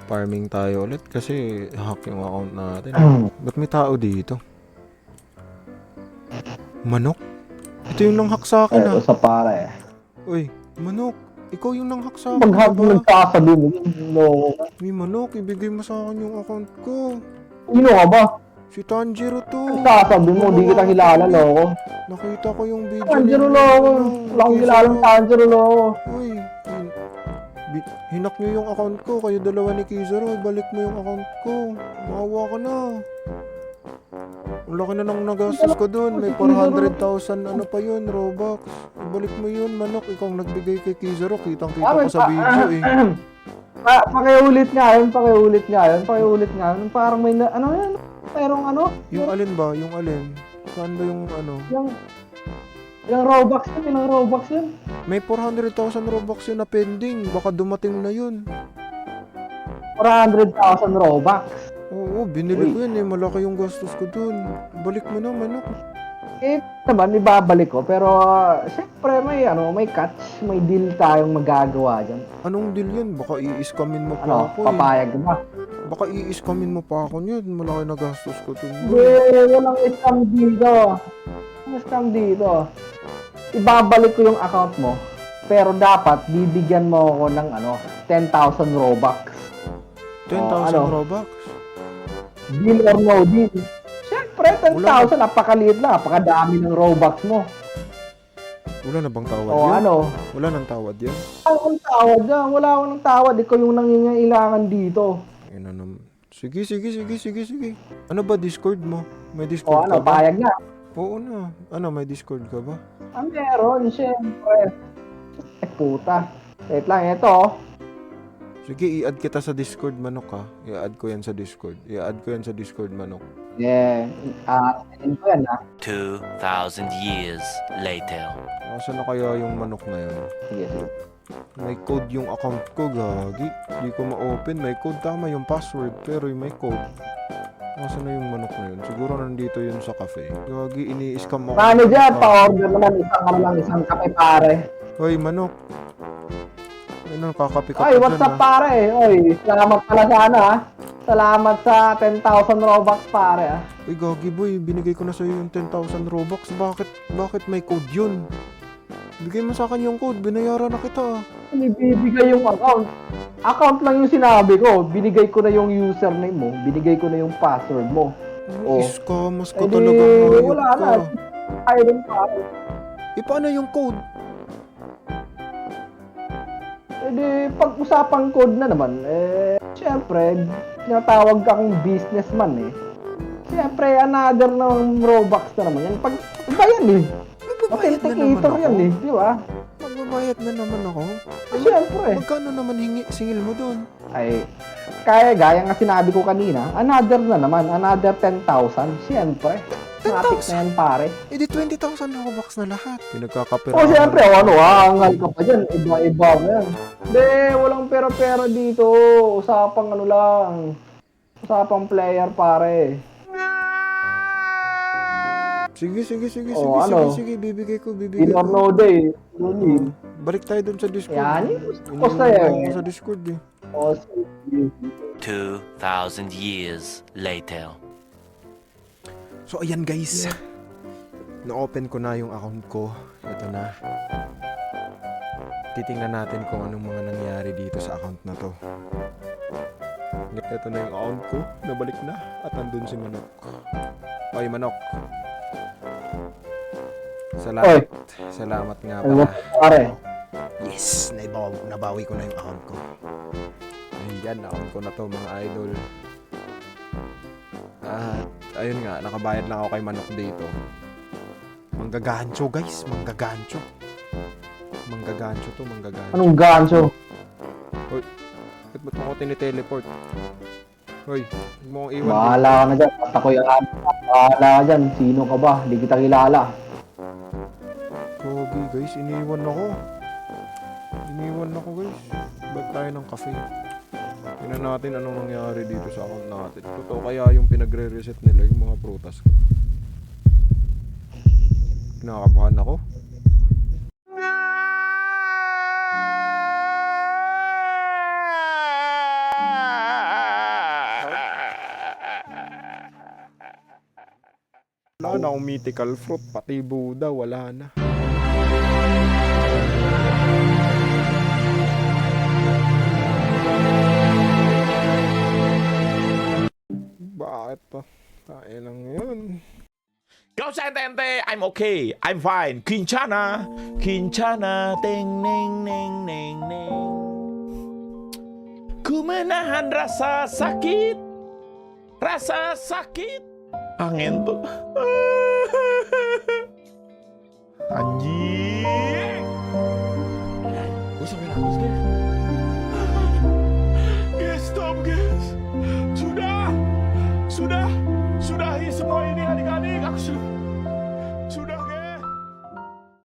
Farming tayo ulit kasi hack yung account natin. Ba't may tao dito? Manok? Ito yung nanghack sa akin Ito ah. sa pare. Uy, manok. Ikaw yung nanghack sa akin, Pag-hug mo diba? nagsasabi mo, no. Uy, manok, ibigay mo sa akin yung account ko. Sino ka ba? Si Tanjiro to. Nagsasabi mo, di kita Gumawa kilala, kami. loko. Nakita ko yung video Tanjiro, ninyo. loko. Ano, Wala akong kilalang Kizero. Tanjiro, loko. Uy, hinak nyo yung account ko. Kayo dalawa ni Kizero. Balik mo yung account ko. Maawa ka na. Ang laki na nang nagastos ko dun. May 400,000 ano pa yun, Robux. Ibalik mo yun, manok. Ikaw ang nagbigay kay Kizero. Kitang-kita ko sa video eh. Pakiulit nga yun. Parang may na, ano yan? Merong ano? Yung alin ba? Yung alin? Saan ba yung ano? Ilang Robux yun? May 400,000 Robux yun na pending. Baka dumating na yun. 400,000 Robux. Oo, binili ko yun eh. Malaki yung gastos ko dun. Balik mo na, manok. Eh, naman, ibabalik ko. Pero, syempre, may catch. May deal tayong magagawa dyan. Anong deal yun? Baka i-scamin mo pa Ano, ako eh. papayag ka ba? Baka i-scamin mo pa ako yun. Malaki na gastos ko dun. Walang scam dito. Walang scam dito. Ibabalik ko yung account mo. Pero dapat, bibigyan mo ako ng 10,000 Robux. 10,000 ano? Robux? Deal or no deal. Siyempre, 10,000, napakaliit na. Napakadami ng Robux mo. Wala na bang tawad O yun? ano? Wala nang tawad yun? Ang tawad dyan. Wala akong ng tawad. Ikaw yung nangingailangan dito. Ayun na naman. Sige. Ano ba Discord mo? May O Discord ano, ka ba? payag na. Oo na. Ano, may Discord ka ba? Meron, siyempre. Puta. Wait lang, ito. Sige, i-add kita sa Discord, manok ha. I-add ko yan sa Discord, manok. Yeah. Tingin ko yan, 2,000 years later. Nasaan na kaya yung manok na yun? Sige. May code yung account ko, gagi. Hindi ko ma-open. May code, tama yung password, pero may code. Nasaan na yung manok na yun? Siguro nandito yun sa cafe. Gagi, ini-scam ako. Manager, pa-order naman isang kape pare. Hoy, manok. Ano, kakape ka Oy, pa what's dyan, up pare? Oy, salamat pala sa Salamat sa 10,000 Robux pare Uy, gagi boy, binigay ko na sa'yo yung 10,000 Robux. Bakit may code yun? Bigay mo sa akin yung code, binayaran na kita. Ibibigay yung account. Account lang yung sinabi ko. Binigay ko na yung username mo. Binigay ko na yung password mo. Oh. Iskamas ka Eh di, talaga, hayop wala ka. na. Ayun pare. Paano yung code? Di, pag-usapang code na naman, syempre, tinatawag ka kong businessman Syempre, another ng Robux na naman yan. Ba yan Magbabayad na naman Authenticator ako. yan di ba? Magbabayad na naman ako. Syempre. Magkano naman singil mo doon? Ay, gaya nga sinabi ko kanina, another na naman, another 10,000. Syempre. 10,000? Matik na yan pare. Di 20,000 Robux na lahat. Pinagkakapira. Syempre, angal ka pa dyan, iba-iba mo yan. Hindi, walang pera-pera dito. Usapang lang. Usapang player pare. Sige. Bibigay ko. Inornode Balik tayo doon sa Discord. Yan, gusto Iniwan yan. ako sa Discord eh. 2,000 years later. So ayan guys. Na-open ko na yung account ko. Ito na. Titingnan natin kung anong mga nangyari dito sa account na to. Ito na yung account ko. Nabalik na. At andun si Manok. Oy Manok. Salamat nga pala. Pare. Yes! Nabawi ko na yung account ko. Ayan, account ko na to mga idol. At ayun nga, nakabayad lang ako kay Manok dito. Manggagancho guys, manggagancho. Manggagancho to. Anong gancho? Ba't mo ako tiniteleport? Hoy, huwag mo akong iwan. Bahala ka na dyan. Basta ko yung bahala ka dyan. Sino ka ba? Hindi kita kilala. Kogi guys, iniwan ako guys. Ba't tayo ng cafe? Tingnan natin anong nangyari dito sa account natin. Totoo kaya yung pinagre-reset nila yung mga prutas ko. Kinakabahan ako. Meron akong mythical fruit, pati Buddha, wala na. Bakit pa? Tayo lang yun. Tente, I'm okay. I'm fine. Quinchana. Quinchana. Ting, ning, ning, ning, ning. Ku menahan rasa sakit. Rasa sakit. Angin tuh. Anjing.